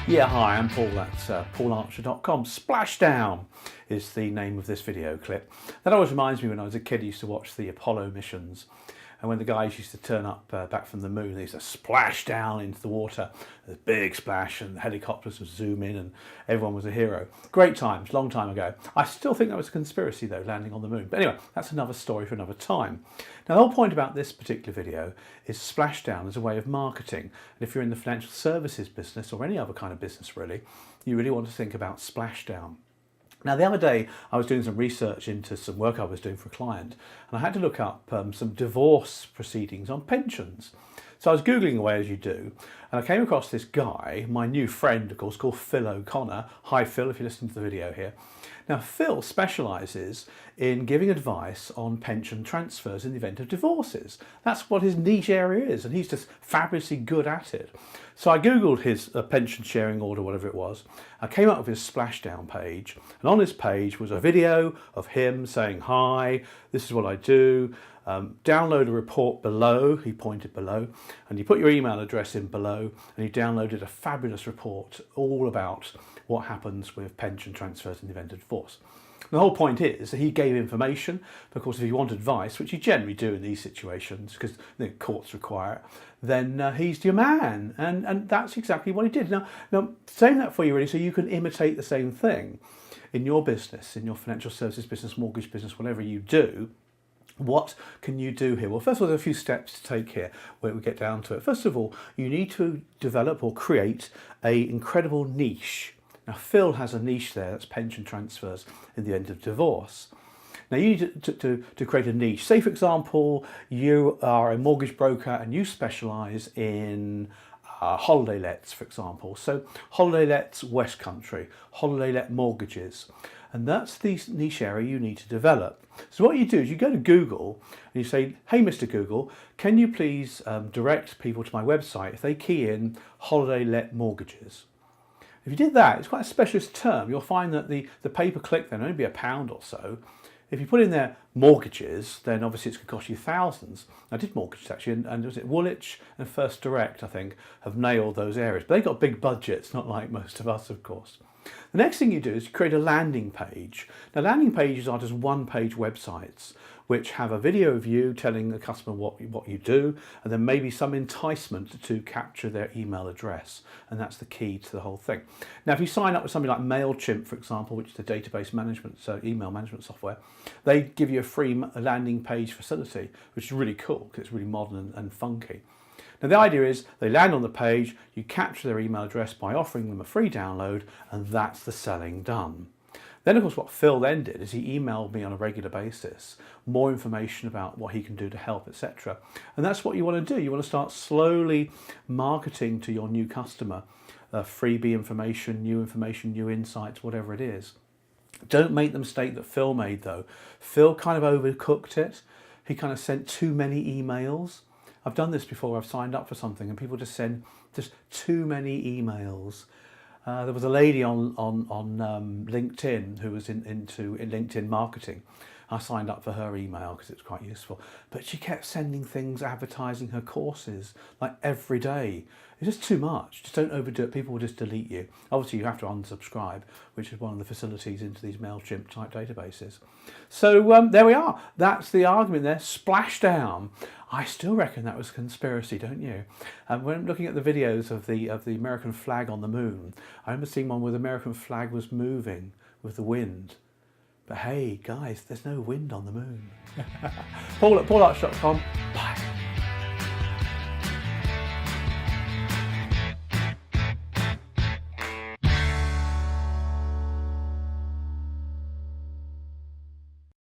Yeah, hi, I'm Paul, that's paularcher.com. Splashdown is the name of this video clip. That always reminds me when I was a kid, I used to watch the Apollo missions. And when the guys used to turn up back from the moon, they used to splash down into the water, a big splash, and the helicopters would zoom in and everyone was a hero. Great times, long time ago. I still think that was a conspiracy though, landing on the moon. But anyway, that's another story for another time. Now the whole point about this particular video is splashdown as a way of marketing. And if you're in the financial services business or any other kind of business really, you really want to think about splashdown. Now the other day I was doing some research into some work I was doing for a client and I had to look up some divorce proceedings on pensions. So I was Googling away as you do and I came across this guy, my new friend of course, called Phil O'Connor. Hi Phil, if you're listening to the video here. Now Phil specialises in giving advice on pension transfers in the event of divorces. That's what his niche area is and he's just fabulously good at it. So I googled his pension sharing order, whatever it was. I came up with his splashdown page and on this page was a video of him saying, hi, this is what I do. Download a report below, he pointed below, and you put your email address in below and he downloaded a fabulous report all about what happens with pension transfers in the event of divorce. The whole point is that he gave information, but of course if you want advice, which you generally do in these situations because the courts require it, then he's your man, and that's exactly what he did. Now saying that for you really so you can imitate the same thing in your business, in your financial services business, mortgage business, whatever you do. What can you do here? Well, first of all, there's a few steps to take here where we get down to it. First of all, you need to develop or create an incredible niche. Now, Phil has a niche there, that's pension transfers in the event of divorce. Now, you need to create a niche. Say, for example, you are a mortgage broker and you specialise in holiday lets, for example. So holiday lets West Country, holiday let mortgages. And that's the niche area you need to develop. So what you do is you go to Google and you say, hey, Mr. Google, can you please direct people to my website if they key in holiday let mortgages? If you did that, it's quite a specialist term. You'll find that the pay-per-click then only be £1 or so. If you put in there mortgages, then obviously it's going to cost you thousands. I did mortgages actually, and was it Woolwich and First Direct, I think, have nailed those areas. But they've got big budgets, not like most of us, of course. The next thing you do is you create a landing page. Now landing pages are just one-page websites which have a video of you telling the customer what you do and then maybe some enticement to capture their email address, and that's the key to the whole thing. Now if you sign up with something like MailChimp, for example, which is the database management, so email management software, they give you a free landing page facility, which is really cool because it's really modern and funky. Now the idea is they land on the page, you capture their email address by offering them a free download, and that's the selling done. Then of course what Phil then did is he emailed me on a regular basis more information about what he can do to help, etc. And that's what you want to do. You want to start slowly marketing to your new customer, freebie information, new insights, whatever it is. Don't make the mistake that Phil made though. Phil kind of overcooked it. He kind of sent too many emails. I've done this before. I've signed up for something and people just send just too many emails. There was a lady on LinkedIn who was into LinkedIn marketing. I signed up for her email because it's quite useful, but she kept sending things advertising her courses like every day. It's just too much. Just don't overdo it. People will just delete you. Obviously you have to unsubscribe, which is one of the facilities into these MailChimp type databases. So there we are. That's the argument there. Splashdown. I still reckon that was a conspiracy, don't you? When I'm looking at the videos of the American flag on the moon, I remember seeing one where the American flag was moving with the wind. But hey, guys, there's no wind on the moon. Paul at paularcher.com. Bye.